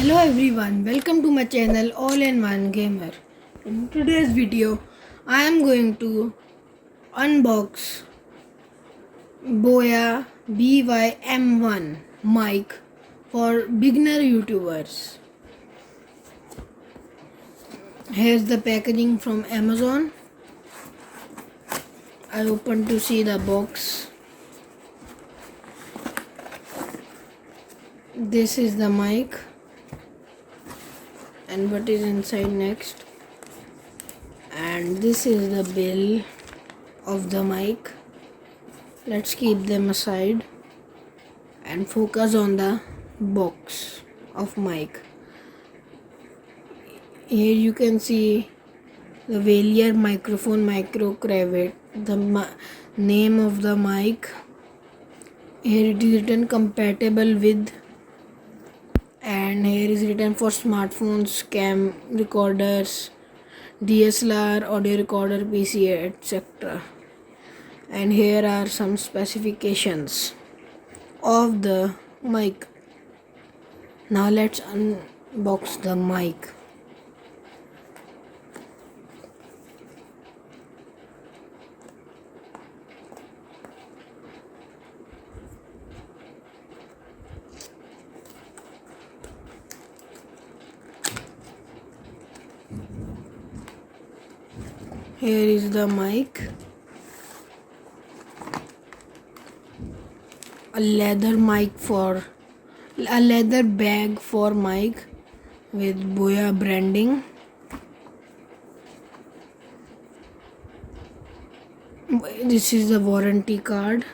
Hello everyone, welcome to my channel All-in-One Gamer. In today's video, I am going to unbox Boya BYM1 mic for beginner YouTubers. Here's the packaging from Amazon. I opened to see the box. This is the mic. And what is inside next, and this is the bill of the mic. Let's keep them aside and focus on the box of mic. Here you can see the Valier microphone micro cravat, the name of the mic. Here it is written compatible with, and here is written for smartphones, cam recorders, DSLR, audio recorder, PC, etc. And here are some specifications of the mic. Now let's unbox the mic. Here is the mic. A leather bag for mic with Boya branding. This is the warranty card.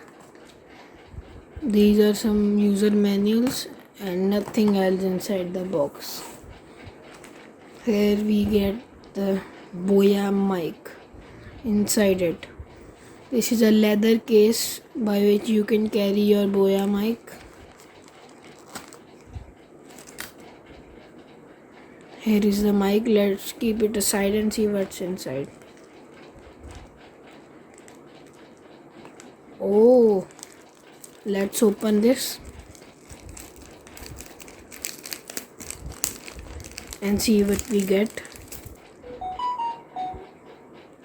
These are some user manuals and nothing else inside the box. Here we get the Boya mic inside it. This is a leather case by which you can carry your Boya mic. Here is the mic. Let's keep it aside and see what's inside. Oh, let's open this and see what we get.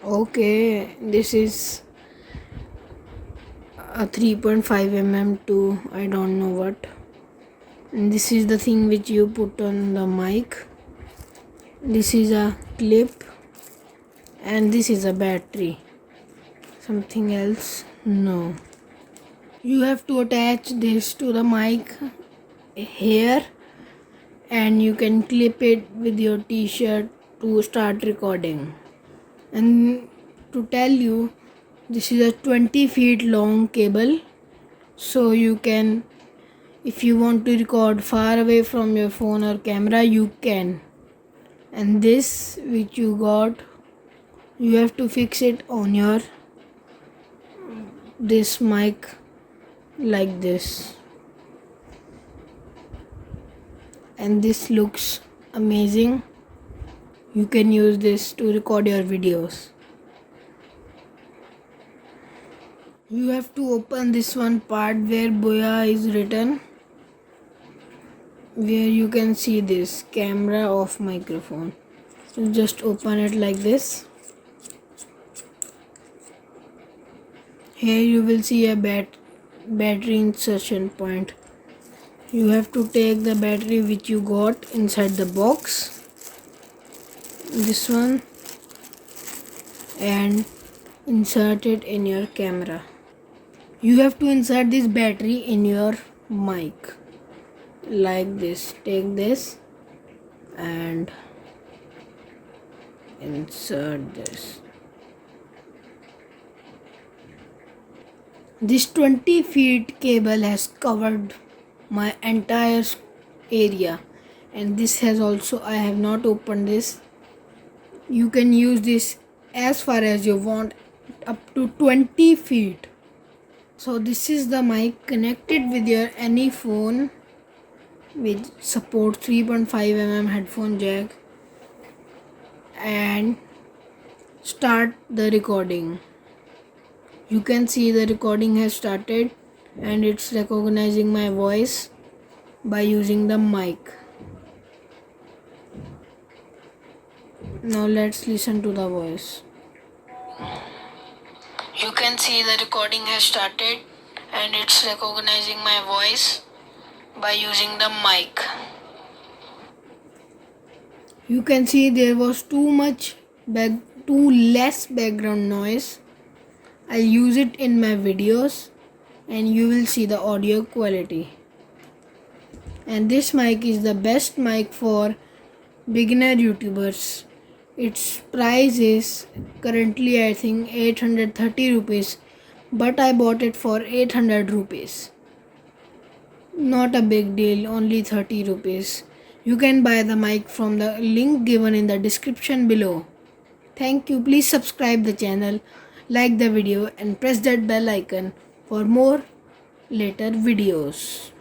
Okay, this is a 3.5 mm to I don't know what, and this is the thing which you put on the mic. This is a clip, and this is a battery. Something else? No. You have to attach this to the mic here, and you can clip it with your t-shirt to start recording. And to tell you, this is a 20 feet long cable, so you can, if you want to record far away from your phone or camera, you can. And this which you got, you have to fix it on your this mic like this, and this looks amazing. You can use this to record your videos. You have to open this one part where Boya is written, where you can see this camera off microphone. So just open it like this. Here you will see a battery insertion point. You have to take the battery which you got inside the box, this one, and insert it in your camera. You have to insert this battery in your mic like this. Take this and insert this. This 20 feet cable has covered my entire area, and this has also, I have not opened this. You can use this as far as you want, up to 20 feet. So this is the mic connected with your any phone, which supports 3.5 mm headphone jack, and start the recording. You can see the recording has started, and it's recognizing my voice by using the mic. Now let's listen to the voice. You can see the recording has started and it's recognizing my voice by using the mic. You can see there was too less background noise. I'll use it in my videos and you will see the audio quality. And this mic is the best mic for beginner YouTubers. Its price is currently I think 830 rupees, but I bought it for 800 rupees. Not a big deal, only 30 rupees. You can buy the mic from the link given in the description below. Thank you. Please subscribe the channel, like the video and press that bell icon for more later videos.